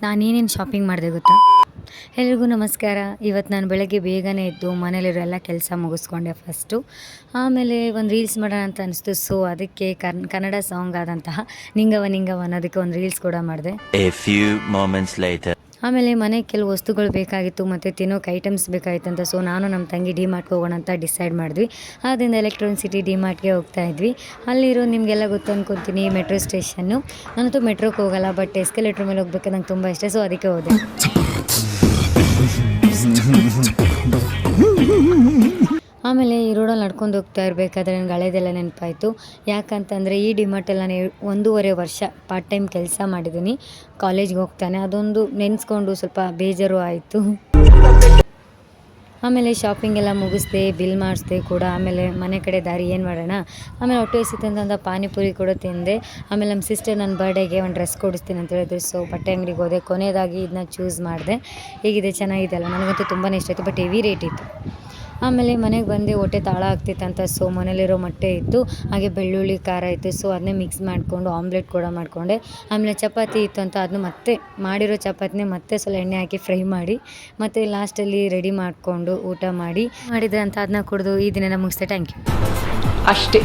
ನಾನೇನೇನು shopping ಮಾಡಿದೆ ಗೊತ್ತಾ? ಎಲ್ರಿಗೂ ನಮಸ್ಕಾರ. ಇವತ್ತು ನಾನು ಬೆಳಗ್ಗೆ ಬೇಗನೆ ಎದ್ದು ಮನೇಲಿರೋ ಎಲ್ಲ ಕೆಲಸ ಮುಗಿಸ್ಕೊಂಡೆ ಫಸ್ಟು. ಆಮೇಲೆ ಒಂದು ರೀಲ್ಸ್ ಮಾಡೋಣ ಅಂತ ಅನಿಸ್ತು. ಸೊ ಅದಕ್ಕೆ ಕನ್ನಡ ಸಾಂಗ್ ಆದಂತಹ ನಿಂಗವ ನಿಂಗವ ಅನ್ನೋದಕ್ಕೆ ಒಂದು ರೀಲ್ಸ್ ಕೂಡ ಮಾಡಿದೆ. A few moments later. ಆಮೇಲೆ ಮನೆಗೆ ಕೆಲವು ವಸ್ತುಗಳು ಬೇಕಾಗಿತ್ತು ಮತ್ತು ತಿನ್ನೋಕೆ ಐಟಮ್ಸ್ ಬೇಕಾಗಿತ್ತು ಅಂತ. ಸೊ ನಾನು ನಮ್ಮ ತಂಗಿ ಡಿಮಾರ್ಟ್ಗೆ ಹೋಗೋಣ ಅಂತ ಡಿಸೈಡ್ ಮಾಡಿದ್ವಿ. ಆದ್ದರಿಂದ ಎಲೆಕ್ಟ್ರಾನಿಕ್ ಸಿಟಿ ಡಿಮಾರ್ಟ್ಗೆ ಹೋಗ್ತಾ ಇದ್ವಿ. ಅಲ್ಲಿರೋ ನಿಮಗೆಲ್ಲ ಗೊತ್ತು ಅನ್ಕೊತೀನಿ ಮೆಟ್ರೋ ಸ್ಟೇಷನ್ನು. ನಾನಂತೂ ಮೆಟ್ರೋಕ್ಕೆ ಹೋಗಲ್ಲ, ಬಟ್ ಎಸ್ಕಲೇಟ್ರ್ ಮೇಲೆ ಹೋಗ್ಬೇಕು ನಂಗೆ ತುಂಬ ಇಷ್ಟ. ಸೊ ಅದಕ್ಕೆ ಹೋದೆ. ಆಮೇಲೆ ಈ ರೋಡಲ್ಲಿ ನಡ್ಕೊಂಡು ಹೋಗ್ತಾ ಇರಬೇಕಾದ್ರೆ ನನಗೆ ಹಳೇದೆಲ್ಲ ನೆನಪಾಯಿತು. ಯಾಕಂತಂದರೆ ಈ ಡಿಮಾರ್ಟಲ್ಲಿ ನಾನು 1.5 ವರ್ಷ ಪಾರ್ಟ್ ಟೈಮ್ ಕೆಲಸ ಮಾಡಿದ್ದೀನಿ ಕಾಲೇಜ್ಗೆ ಹೋಗ್ತಾನೆ. ಅದೊಂದು ನೆನೆಸ್ಕೊಂಡು ಸ್ವಲ್ಪ ಬೇಜಾರು ಆಯಿತು. ಆಮೇಲೆ ಶಾಪಿಂಗ್ ಎಲ್ಲ ಮುಗಿಸ್ದೆ, ಬಿಲ್ ಮಾಡಿಸ್ದೆ ಕೂಡ. ಆಮೇಲೆ ಮನೆ ಕಡೆ ದಾರಿ ಏನು ಮಾಡೋಣ, ಆಮೇಲೆ ಹೊಟ್ಟೆ ಹಸಿತಂತ ಪಾನಿಪುರಿ ಕೂಡ ತಿಂದೆ. ಆಮೇಲೆ ನಮ್ಮ ಸಿಸ್ಟರ್ ನನ್ನ ಬರ್ಡೇಗೆ ಒಂದು ಡ್ರೆಸ್ ಕೊಡಿಸ್ತೀನಿ ಅಂತ ಹೇಳಿದ್ರು. ಸೊ ಬಟ್ಟೆ ಅಂಗಡಿಗೆ ಹೋದೆ. ಕೊನೆಯದಾಗಿ ಇದನ್ನ ಚೂಸ್ ಮಾಡಿದೆ. ಹೇಗಿದೆ, ಚೆನ್ನಾಗಿದೆ ಅಲ್ಲ? ನನಗಂತೂ ತುಂಬಾ ಇಷ್ಟ ಆಯಿತು, ಬಟ್ ಹೆವಿ ರೇಟ್ ಇತ್ತು. ಆಮೇಲೆ ಮನೆಗೆ ಬಂದು ಹೊಟ್ಟೆ ತಾಳ ಆಗ್ತಿತ್ತಂತ. ಸೊ ಮನೇಲಿರೋ ಮೊಟ್ಟೆ ಇತ್ತು, ಹಾಗೆ ಬೆಳ್ಳುಳ್ಳಿ ಖಾರ ಇತ್ತು. ಸೊ ಅದನ್ನೇ ಮಿಕ್ಸ್ ಮಾಡಿಕೊಂಡು ಆಮ್ಲೆಟ್ ಕೂಡ ಮಾಡಿಕೊಂಡೆ. ಆಮೇಲೆ ಚಪಾತಿ ಇತ್ತು ಅಂತ ಅದನ್ನು ಮತ್ತೆ ಮಾಡಿರೋ ಚಪಾತಿನೇ ಮತ್ತೆ ಸ್ವಲ್ಪ ಎಣ್ಣೆ ಹಾಕಿ ಫ್ರೈ ಮಾಡಿ ಮತ್ತು ಲಾಸ್ಟಲ್ಲಿ ರೆಡಿ ಮಾಡಿಕೊಂಡು ಊಟ ಮಾಡಿದೆ ಅಂತ ಅದನ್ನ ಕುಡಿದು ಈ ದಿನ ಮುಗಿಸ್ದೆ. Thank you. ಅಷ್ಟೇ.